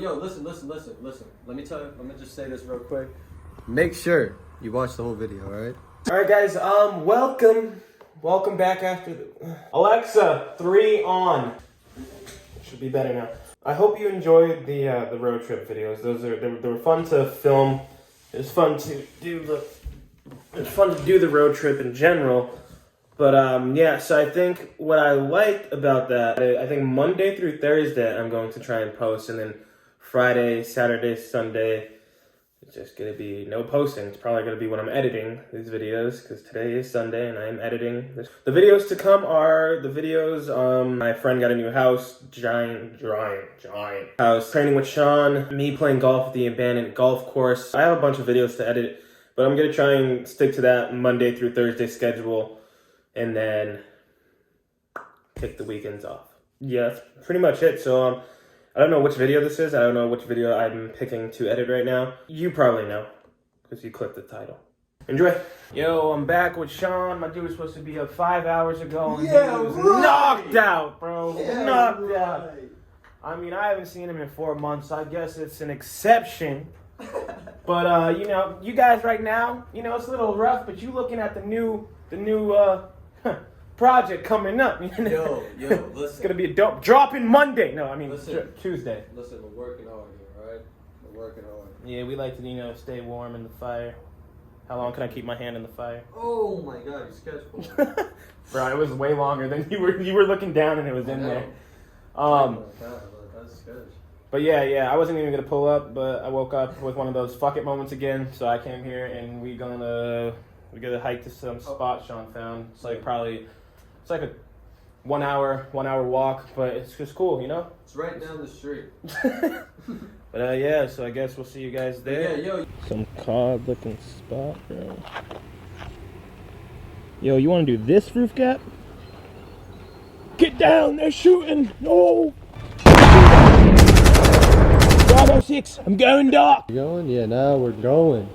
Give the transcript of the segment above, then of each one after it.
Yo, listen. Let me just say this real quick. Make sure you watch the whole video, alright? Alright guys, welcome back after the... Alexa, 3 on. Should be better now. I hope you enjoyed the road trip videos. They were fun to film. It was fun to do the road trip in general. But yeah, so I think what I liked about that, I think Monday through Thursday I'm going to try and post, and then Friday, Saturday, Sunday, it's just going to be no posting. It's probably going to be when I'm editing these videos, because today is Sunday and I am editing. The videos to come are the videos, my friend got a new house, giant house, training with Shawn, me playing golf at the abandoned golf course. I have a bunch of videos to edit, but I'm going to try and stick to that Monday through Thursday schedule, and then take the weekends off. Yeah, that's pretty much it. So, I don't know which video this is. I don't know which video I'm picking to edit right now. You probably know, because you clicked the title. Enjoy. Yo, I'm back with Shawn. My dude was supposed to be up 5 hours ago, and he was knocked out, bro. Yeah, knocked out. I mean, I haven't seen him in 4 months, so I guess it's an exception. But, you know, you guys right now, you know, it's a little rough, but you looking at the new project coming up. Yo, listen. It's gonna be a dope dropping Monday. No, I mean Tuesday. Listen, we're working hard here, alright? We're working hard. Yeah, we like to, you know, stay warm in the fire. How long can I keep my hand in the fire? Oh my god, you sketchball. Bro, it was way longer than you were looking down and it was in there. That's sketch. But yeah, I wasn't even gonna pull up, but I woke up with one of those fuck it moments again, so I came here and we gotta hike to some spot Shawn found. It's like it's like a one hour walk, but it's just cool, you know? It's right down the street. But yeah, so I guess we'll see you guys there. Yeah, yo. Some cod looking spot, bro. Yo, you wanna do this roof gap? Get down, they're shooting! No! Bravo 6, I'm going dark! You going? Yeah, now we're going.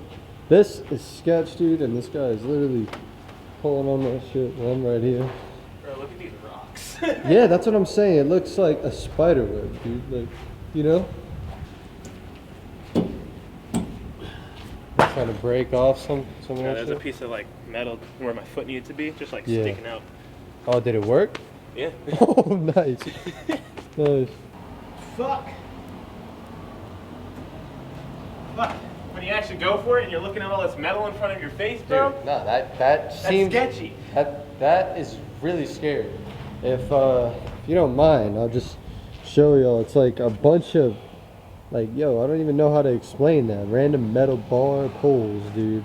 This is sketch, dude, and this guy is literally pulling on that shit while I'm right here. Bro, look at these rocks. Yeah, that's what I'm saying. It looks like a spider web, dude. Like, you know? Trying to break off some Yeah, there's a piece of like metal where my foot needed to be, just like sticking out. Oh, did it work? Yeah. Oh, nice. Nice. Fuck. When you actually go for it and you're looking at all this metal in front of your face, bro. Dude, no, that seems sketchy. That is really scary. If you don't mind, I'll just show y'all. It's like a bunch of, like, yo, I don't even know how to explain that. Random metal bar poles, dude.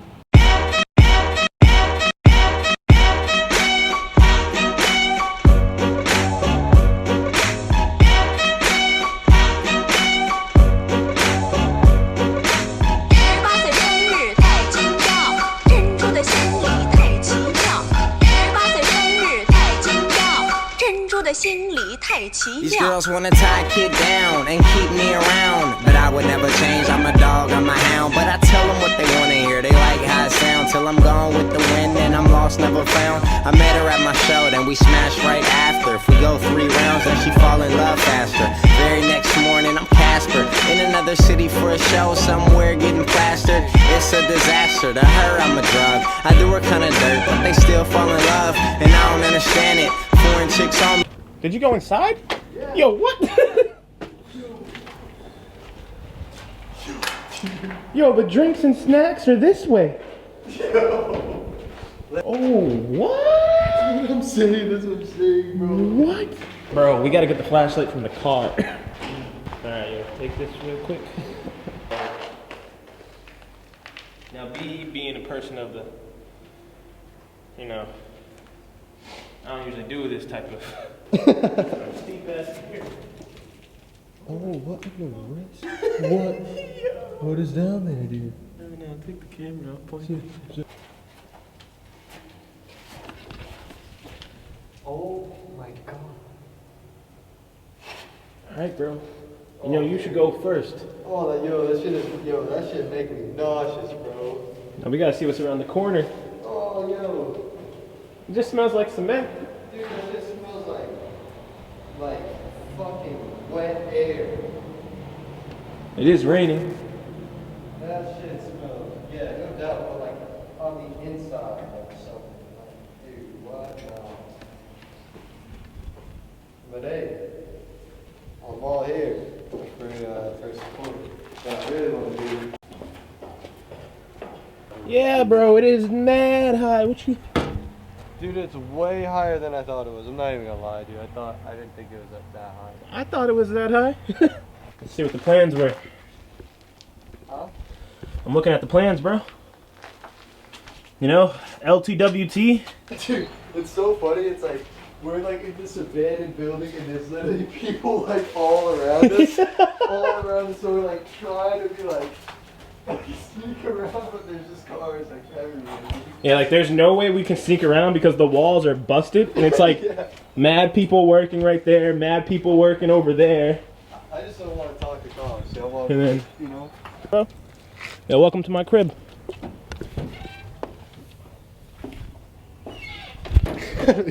These girls wanna tie a kid down and keep me around, but I would never change. I'm a dog, I'm a hound, but I tell them what they wanna hear. They like how it sound till I'm gone with the wind and I'm lost, never found. I met her at my show, then we smashed right after. If we go 3 rounds, then she fall in love faster. Very next morning, I'm Casper in another city for a show, somewhere getting plastered. It's a disaster. To her, I'm a drug. I do her kinda dirt, but they still fall in love, and I don't understand it. Foreign chicks on me. Did you go inside? Yeah. Yo, what? Yo, the drinks and snacks are this way. Yo. Oh, what? That's what I'm saying, bro. What? Bro, we gotta get the flashlight from the car. Alright, yo, take this real quick. Now, being a person of the, you know, I don't usually do this type of steep ass here. Oh, what in the wrist? What? What is down there, dude? Now take the camera out, point it. Oh my god. Alright, bro. You know, you should go first. Oh, that shit make me nauseous, bro. Now we gotta see what's around the corner. Oh, yo. It just smells like cement. Dude, that just smells like fucking wet air. It is raining. That shit smells. Yeah, no doubt, but like on the inside of something. Like, dude, what? No. But hey, I'm all here for support. But I really want to do. Yeah, bro, it is mad high. What you? Dude, it's way higher than I thought it was. I'm not even gonna lie, dude. I didn't think it was that high. I thought it was that high. Let's see what the plans were. Huh? I'm looking at the plans, bro. You know, LTWT. Dude, it's so funny. It's like we're like in this abandoned building, and there's literally people like all around us, all around us. So we're like trying to be like sneak around, but there's just cars like everywhere. Yeah, like there's no way we can sneak around because the walls are busted, and it's like Yeah. mad people working right there, mad people working over there. I just don't want to talk to cars. So I want, And then- you know. Bro, yeah, welcome to my crib.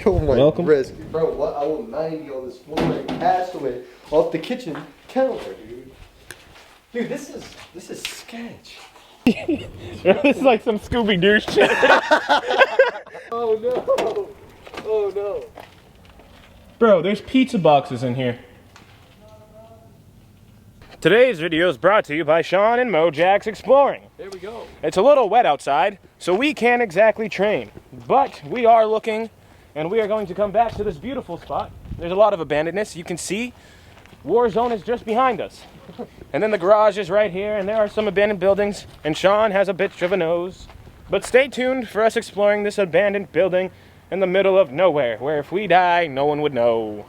Oh my Welcome. wrist. Bro, what? I will 90 on this floor and cast away off the kitchen counter, dude. Dude, this is sketch. This is like some Scooby-Doo shit. Oh no. Oh no. Bro, there's pizza boxes in here. Today's video is brought to you by Shawn and Mojack's Exploring. There we go. It's a little wet outside, so we can't exactly train. But we are looking, and we are going to come back to this beautiful spot. There's a lot of abandonedness. You can see War Zone is just behind us. And then the garage is right here, and there are some abandoned buildings, and Shawn has a bitch of a nose. But stay tuned for us exploring this abandoned building in the middle of nowhere, where if we die, no one would know.